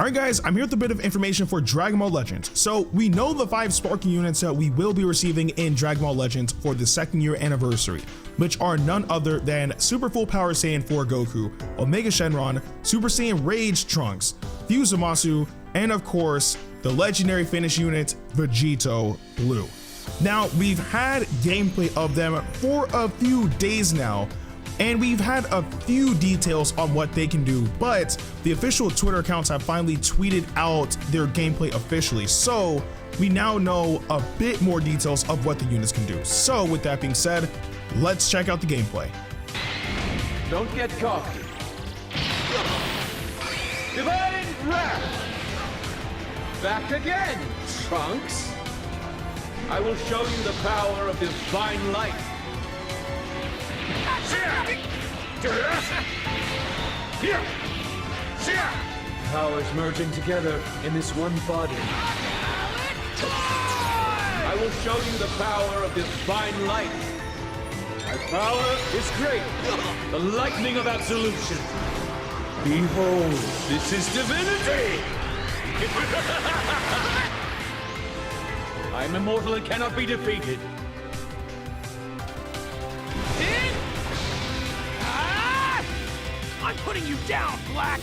Alright guys, I'm here with a bit of information for Dragon Ball Legends. So we know the 5 sparking units that we will be receiving in Dragon Ball Legends for the 2nd year anniversary, which are none other than Super Fullpower Saiyan 4 Goku, Omega Shenron, Super Saiyan Rage Trunks, FUSED Zamasu, and of course, the legendary finish unit, Vegito Blue. Now, we've had gameplay of them for a few days now, and we've had a few details on what they can do, but the official Twitter accounts have finally tweeted out their gameplay officially. So we now know a bit more details of what the units can do. So with that being said, let's check out the gameplay. Don't get cocky. Divine Wrath! Back again, Trunks! I will show you the power of Divine Light. Powers merging together in this one body. I will show you the power of Divine Light. My power is great, the lightning of absolution. Behold, this is divinity! I am immortal and cannot be defeated. I'm putting you down, Black!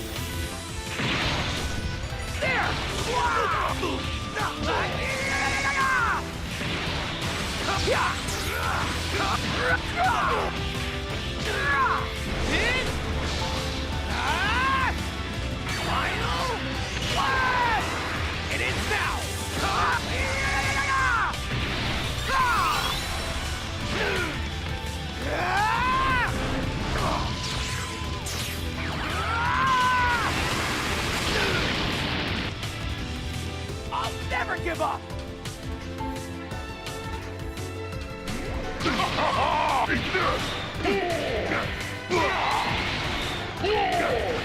There! Final blast! It is now! I'll never give up! I won't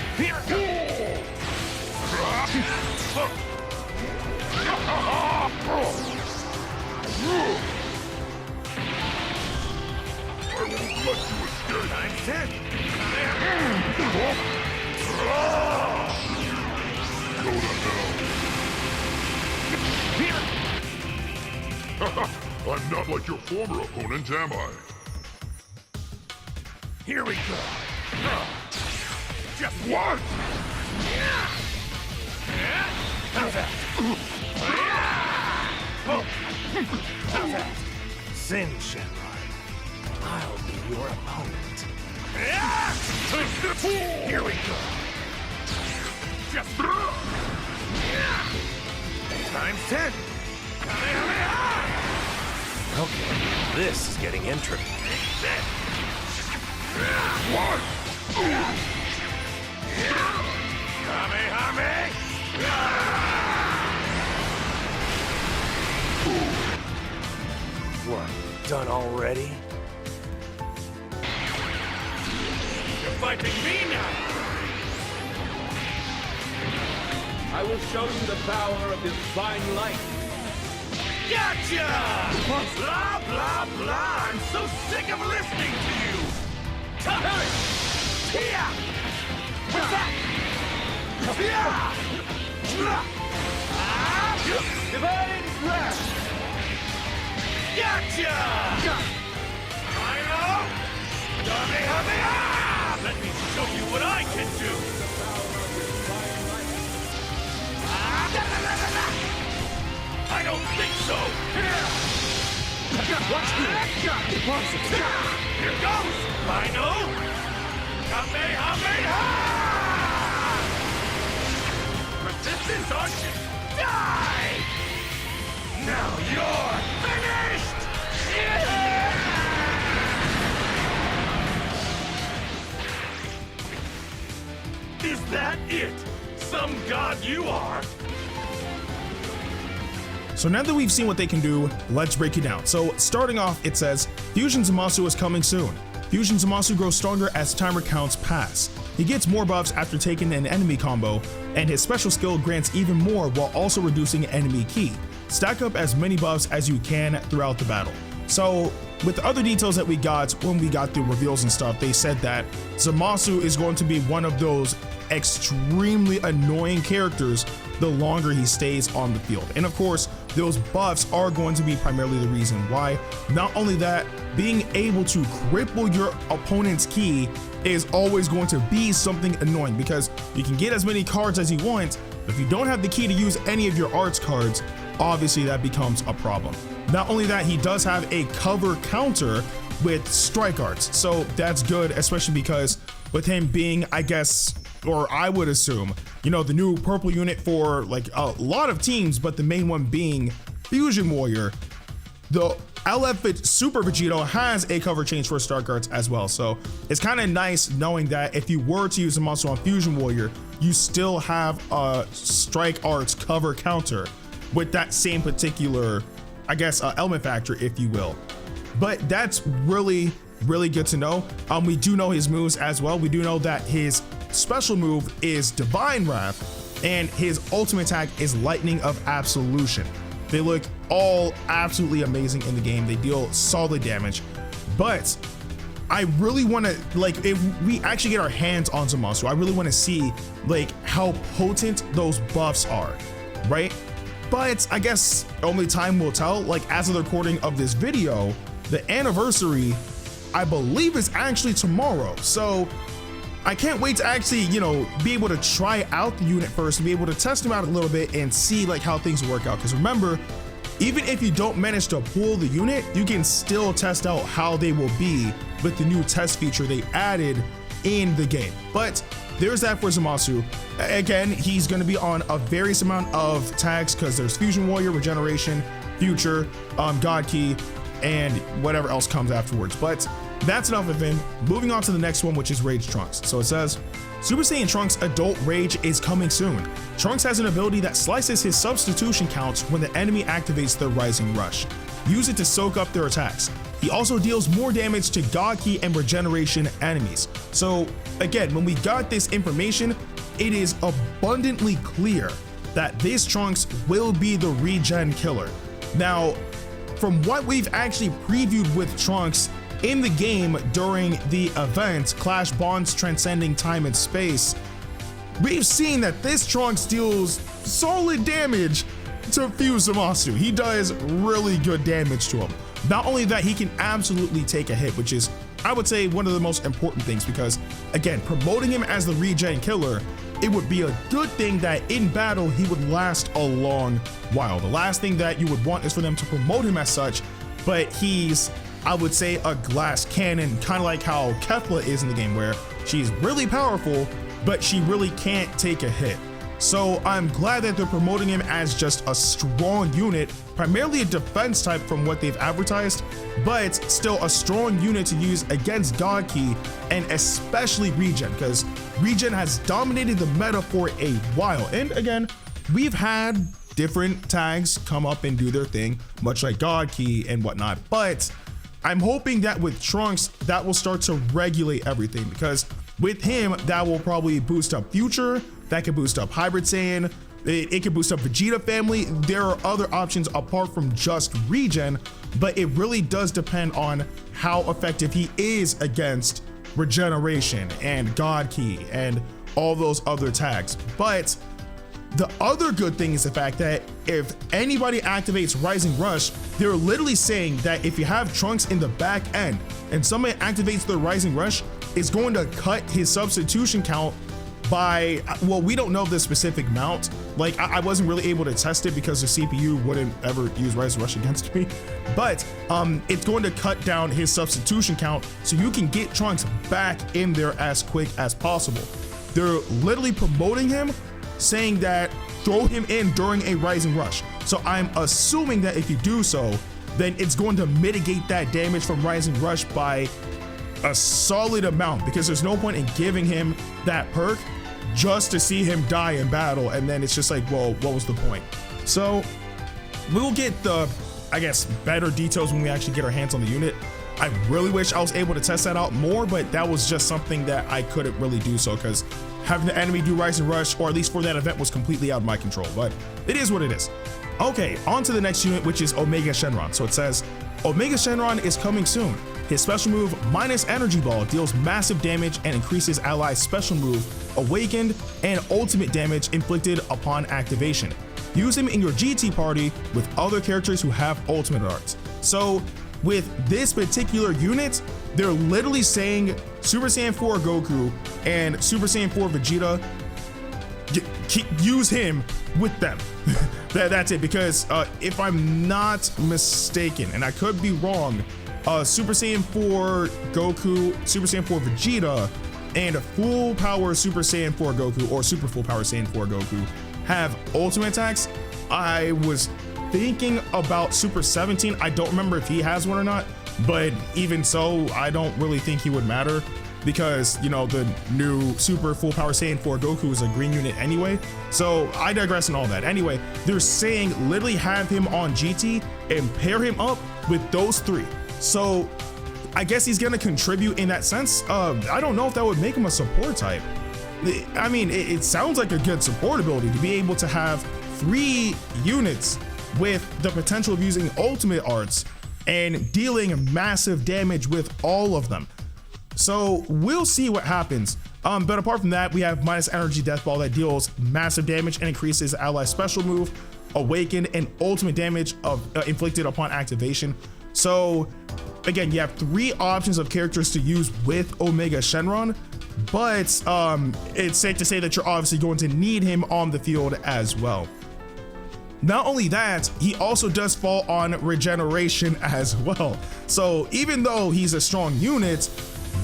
let you escape! Time's 10! Go to hell! I'm not like your former opponent, am I? Here we go! Just What? how's that? How's that? Sin, Shenron. I'll be your opponent. Here we go. Just times 10. Okay, this is getting interesting. What? What, done already? You're fighting me now! I will show you the power of Divine Light. Gotcha! Blah, blah, blah! I'm so sick of listening to you! Tia! What's that? Divine Wrath! Gotcha! Final! Kamehameha! Let me show you what I can do! I don't think so! Here goes! Final! Kamehameha! Resistance on you! Die! Now you're finished! Is that it? Some god you are! So now that we've seen what they can do, let's break it down. So starting off, it says, Fusion Zamasu is coming soon. Fusion Zamasu grows stronger as timer counts pass. He gets more buffs after taking an enemy combo, and his special skill grants even more while also reducing enemy ki. Stack up as many buffs as you can throughout the battle. So with the other details that we got when we got the reveals and stuff, they said that Zamasu is going to be one of those extremely annoying characters the longer he stays on the field. And of course, those buffs are going to be primarily the reason why. Not only that, being able to cripple your opponent's ki is always going to be something annoying, because you can get as many cards as you want, but if you don't have the ki to use any of your arts cards, obviously that becomes a problem. Not only that, he does have a cover counter with strike arts, so that's good, especially because with him being, I guess, or I would assume, you know, the new purple unit for like a lot of teams, but the main one being Fusion Warrior, the LF Super Vegito has a cover change for strike arts as well. So it's kind of nice knowing that if you were to use a muscle on Fusion Warrior, you still have a strike arts cover counter with that same particular, I guess, element factor, if you will. But that's really good to know. We do know his moves as well. We do know that his special move is Divine Wrath, and his ultimate attack is Lightning of Absolution. They look all absolutely amazing in the game. They deal solid damage, but I really want to, like, if we actually get our hands on Zamasu, I really want to see like how potent those buffs are, right? But I guess only time will tell. Like, as of the recording of this video, the anniversary, I believe, is actually tomorrow. So I can't wait to actually, you know, be able to try out the unit first and be able to test them out a little bit and see like how things work out. Because remember, even if you don't manage to pull the unit, you can still test out how they will be with the new test feature they added in the game. But there's that for Zamasu. Again, he's going to be on a various amount of tags because there's Fusion Warrior, Regeneration, Future, God Ki, and whatever else comes afterwards. But that's enough of him. Moving on to the next one, which is Rage Trunks. So it says, Super Saiyan Trunks Adult Rage is coming soon. Trunks has an ability that slices his substitution counts when the enemy activates their Rising Rush. Use it to soak up their attacks. He also deals more damage to God Ki and Regeneration enemies. So again, when we got this information, it is abundantly clear that this Trunks will be the regen killer. Now, from what we've actually previewed with Trunks in the game during the event, Clash Bonds Transcending Time and Space, we've seen that this Trunks deals solid damage to Fuse Zamasu. He does really good damage to him. Not only that, he can absolutely take a hit, which is, I would say, one of the most important things, because again, promoting him as the regen killer, it would be a good thing that in battle he would last a long while. The last thing that you would want is for them to promote him as such, but he's, I would say, a glass cannon, kind of like how Kefla is in the game, where she's really powerful, but she really can't take a hit. So I'm glad that they're promoting him as just a strong unit, primarily a defense type from what they've advertised, but still a strong unit to use against God Ki and especially regen, because regen has dominated the meta for a while. And again, we've had different tags come up and do their thing, much like God Ki and whatnot, but I'm hoping that with Trunks, that will start to regulate everything, because with him, that will probably boost up Future, that could boost up Hybrid Saiyan, it could boost up Vegeta family. There are other options apart from just regen, but it really does depend on how effective he is against Regeneration and God Ki and all those other tags. But the other good thing is the fact that if anybody activates Rising Rush, they're literally saying that if you have Trunks in the back end and somebody activates their Rising Rush, it's going to cut his substitution count by, well, we don't know the specific amount. Like, I wasn't really able to test it because the CPU wouldn't ever use Rising Rush against me, but it's going to cut down his substitution count so you can get Trunks back in there as quick as possible. They're literally promoting him, saying that throw him in during a Rising Rush. So I'm assuming that if you do so, then it's going to mitigate that damage from Rising Rush by a solid amount, because there's no point in giving him that perk just to see him die in battle, and then it's just like, well, what was the point? So we'll get the, I guess, better details when we actually get our hands on the unit. I really wish I was able to test that out more, but that was just something that I couldn't really do so, because having the enemy do Rising Rush, or at least for that event, was completely out of my control, but it is what it is. Okay, on to the next unit, which is Omega Shenron. So it says, Omega Shenron is coming soon. His special move, minus energy ball, deals massive damage and increases allies' special move, awakened, and ultimate damage inflicted upon activation. Use him in your GT party with other characters who have ultimate arts. So with this particular unit, they're literally saying Super Saiyan 4 Goku and Super Saiyan 4 Vegeta, use him with them. That's it, because if I'm not mistaken, and I could be wrong, Super Saiyan 4 Goku, Super Saiyan 4 Vegeta, and Full Power Super Saiyan 4 Goku, or Super Full Power Saiyan 4 Goku, have ultimate attacks. I was thinking about Super 17. I don't remember if he has one or not, but even so, I don't really think he would matter, because, you know, the new Super Full Power Saiyan 4 Goku is a green unit anyway. So I digress and all that. Anyway, they're saying literally have him on GT and pair him up with those three. So I guess he's gonna contribute in that sense. I don't know if that would make him a support type. I mean, it sounds like a good support ability to be able to have 3 units with the potential of using ultimate arts and dealing massive damage with all of them. So we'll see what happens. But apart from that, we have minus energy death ball that deals massive damage and increases ally special move, awaken, and ultimate damage of inflicted upon activation. So again, you have 3 options of characters to use with Omega Shenron, but it's safe to say that you're obviously going to need him on the field as well. Not only that, he also does fall on regeneration as well. So even though he's a strong unit,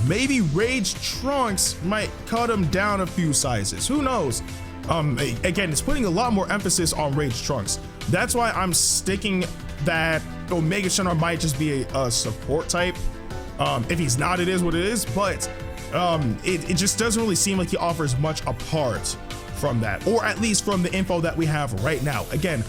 maybe Rage Trunks might cut him down a few sizes. Who knows? Again, it's putting a lot more emphasis on Rage Trunks. That's why I'm sticking that Omega Shenron might just be a support type. If he's not, it is what it is, but it just doesn't really seem like he offers much apart from that, or at least from the info that we have right now. Again,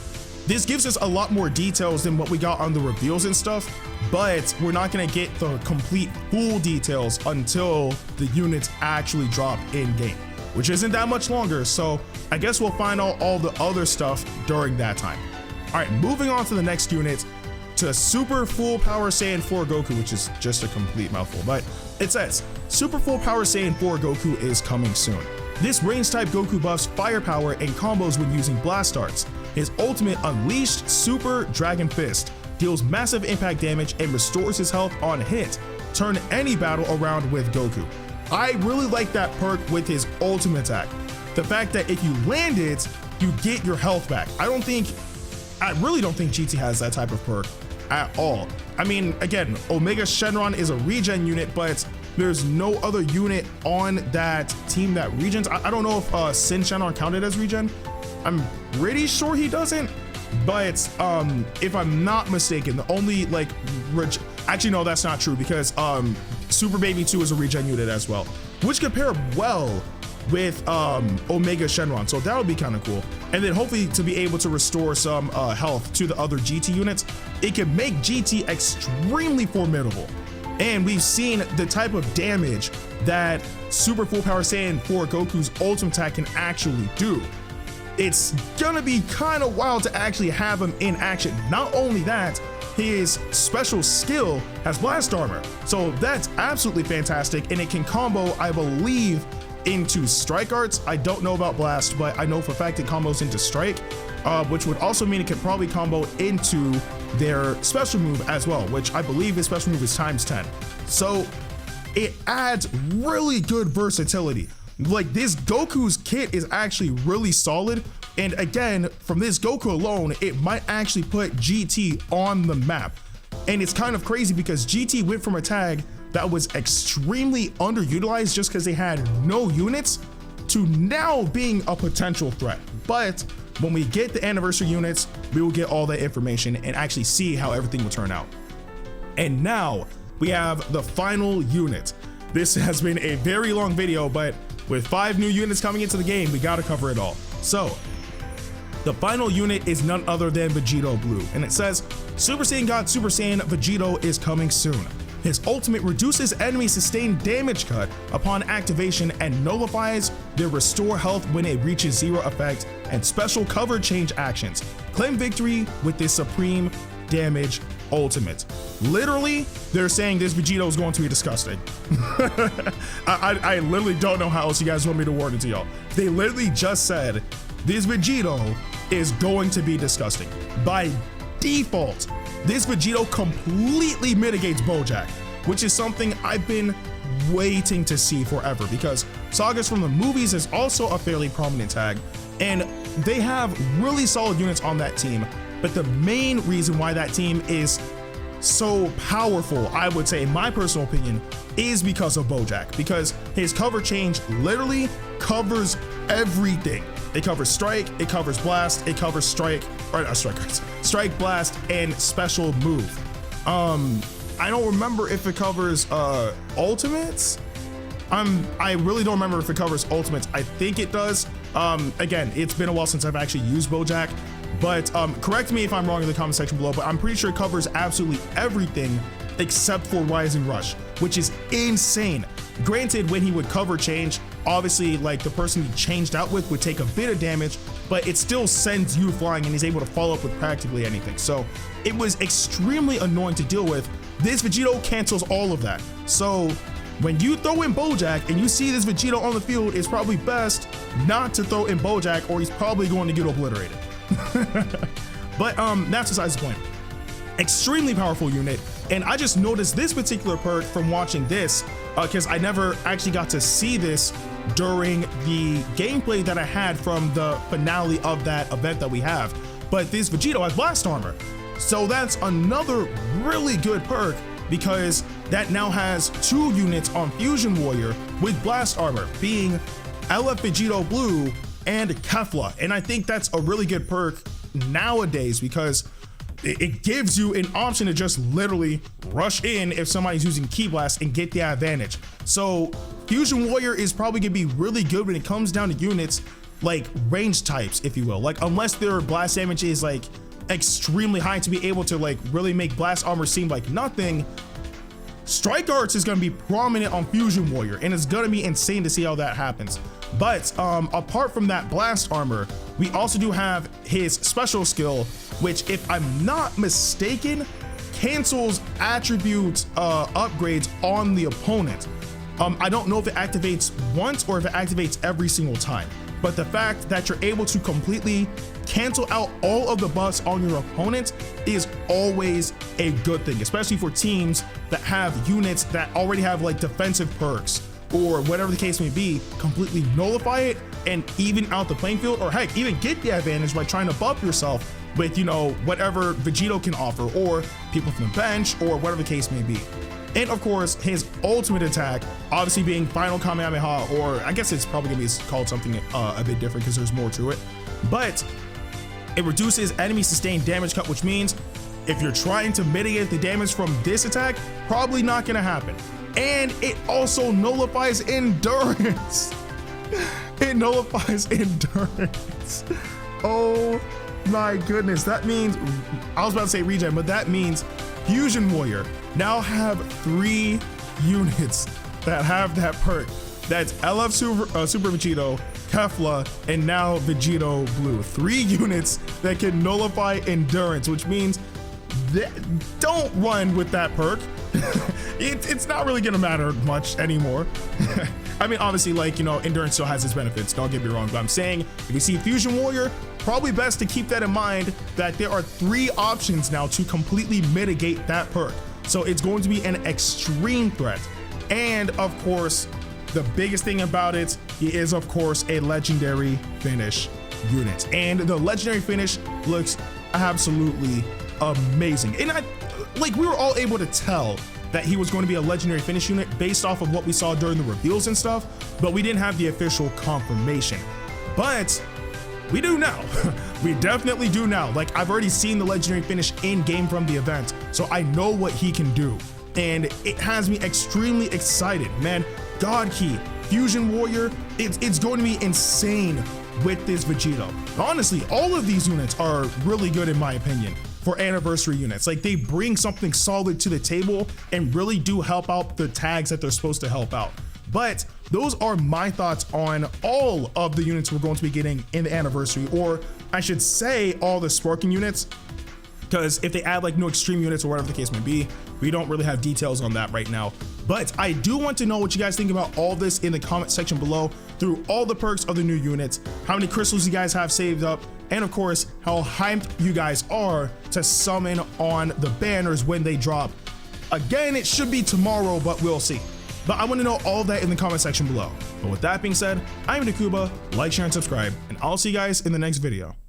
this gives us a lot more details than what we got on the reveals and stuff, but we're not going to get the complete full details until the units actually drop in game, which isn't that much longer. So I guess we'll find out all the other stuff during that time. All right, moving on to the next unit, to Super Full Power Saiyan 4 Goku, which is just a complete mouthful, but it says Super Full Power Saiyan 4 Goku is coming soon. This range type Goku buffs firepower and combos when using blast arts. His ultimate Unleashed Super Dragon Fist deals massive impact damage and restores his health on hit. Turn any battle around with Goku. I really like that perk with his ultimate attack. The fact that if you land it, you get your health back. I really don't think GT has that type of perk at all. I mean, again, Omega Shenron is a regen unit, but there's no other unit on that team that regens. I don't know if Sin Shenron counted as regen. I'm pretty sure he doesn't, but if I'm not mistaken, the only actually no, that's not true, because Super Baby 2 is a regen unit as well, which could pair well with Omega Shenron, so that would be kind of cool. And then hopefully to be able to restore some health to the other GT units, it can make GT extremely formidable. And we've seen the type of damage that Super Full Power Saiyan 4 Goku's ultimate attack can actually do. It's gonna be kind of wild to actually have him in action. Not only that, his special skill has blast armor, so that's absolutely fantastic, and it can combo, I believe, into strike arts. I don't know about blast, but I know for a fact it combos into strike, which would also mean it could probably combo into their special move as well, which I believe his special move is ×10. So it adds really good versatility. Like, this Goku's kit is actually really solid, and again, from this Goku alone, it might actually put GT on the map. And it's kind of crazy because GT went from a tag that was extremely underutilized just because they had no units to now being a potential threat. But when we get the anniversary units, we will get all that information and actually see how everything will turn out. And now we have the final unit. This has been a very long video, but with 5 new units coming into the game, we gotta cover it all. So the final unit is none other than Vegito Blue, and it says Super Saiyan God Super Saiyan Vegito is coming soon. His ultimate reduces enemy sustained damage cut upon activation and nullifies their restore health when it reaches 0 effect and special cover change actions. Claim victory with this supreme damage ultimate. Literally, they're saying this Vegito is going to be disgusting. I literally don't know how else you guys want me to word it to y'all. They literally just said this Vegito is going to be disgusting. By default, this Vegito completely mitigates Bojack, which is something I've been waiting to see forever, because Sagas from the movies is also a fairly prominent tag, and they have really solid units on that team. But the main reason why that team is so powerful, I would say in my personal opinion, is because of Bojack, because his cover change literally covers everything. It covers strike, it covers blast, it covers strike, or not strike, blast, and special move. I don't remember if it covers ultimates. I really don't remember if it covers ultimates. I think it does. Again, it's been a while since I've actually used Bojack, but correct me if I'm wrong in the comment section below, but I'm pretty sure it covers absolutely everything except for Rising Rush, which is insane. Granted, when he would cover change, obviously like the person he changed out with would take a bit of damage, but it still sends you flying and he's able to follow up with practically anything. So it was extremely annoying to deal with. This Vegito cancels all of that. So when you throw in Bojack and you see this Vegito on the field, it's probably best not to throw in Bojack or he's probably going to get obliterated. But that's besides the point. Extremely powerful unit, and I just noticed this particular perk from watching this because I never actually got to see this during the gameplay that I had from the finale of that event that we have. But this Vegito has blast armor, so that's another really good perk because that now has 2 units on Fusion Warrior with blast armor, being LF Vegito Blue and Kefla. And I think that's a really good perk nowadays because it gives you an option to just literally rush in if somebody's using Ki Blast and get the advantage. So Fusion Warrior is probably gonna be really good when it comes down to units like range types, if you will. Like unless their blast damage is like extremely high to be able to like really make blast armor seem like nothing, Strike Arts is gonna be prominent on Fusion Warrior, and it's gonna be insane to see how that happens. But apart from that blast armor, we also do have his special skill, which if I'm not mistaken, cancels attribute upgrades on the opponent. I don't know if it activates once or if it activates every single time, but the fact that you're able to completely cancel out all of the buffs on your opponent is always a good thing, especially for teams that have units that already have like defensive perks or whatever the case may be. Completely nullify it and even out the playing field, or heck, even get the advantage by trying to buff yourself with, you know, whatever Vegito can offer or people from the bench or whatever the case may be. And of course, his ultimate attack, obviously being Final Kamehameha, or I guess it's probably gonna be called something a bit different because there's more to it, but it reduces enemy sustained damage cut, which means if you're trying to mitigate the damage from this attack, probably not gonna happen. And it also nullifies endurance. It nullifies endurance. Oh my goodness, that means, I was about to say regen, but that means Fusion Warrior now have 3 units that have that perk. That's LF Super Vegito, Kefla, and now Vegito Blue. 3 units that can nullify endurance, which means that don't run with that perk. It's not really gonna matter much anymore. I mean, obviously, like, you know, endurance still has its benefits, don't get me wrong, but I'm saying if you see Fusion Warrior, probably best to keep that in mind, that there are 3 options now to completely mitigate that perk. So it's going to be an extreme threat. And of course, the biggest thing about it is, of course, a legendary finish unit. And the legendary finish looks absolutely amazing. And we were all able to tell that he was going to be a legendary finish unit based off of what we saw during the reveals and stuff, but we didn't have the official confirmation. But we do now. We definitely do now. Like, I've already seen the legendary finish in game from the event, so I know what he can do. And it has me extremely excited, man. God Key, Fusion Warrior, it's going to be insane with this Vegito. Honestly, all of these units are really good in my opinion for anniversary units. Like, they bring something solid to the table and really do help out the tags that they're supposed to help out. But those are my thoughts on all of the units we're going to be getting in the anniversary, or I should say all the Sparking units. because if they add like new extreme units or whatever the case may be, we don't really have details on that right now. But I do want to know what you guys think about all this in the comment section below, through all the perks of the new units, how many crystals you guys have saved up, and of course, how hyped you guys are to summon on the banners when they drop. Again, it should be tomorrow, but we'll see. But I want to know all that in the comment section below. But with that being said, I'm Ndukauba, like, share, and subscribe, and I'll see you guys in the next video.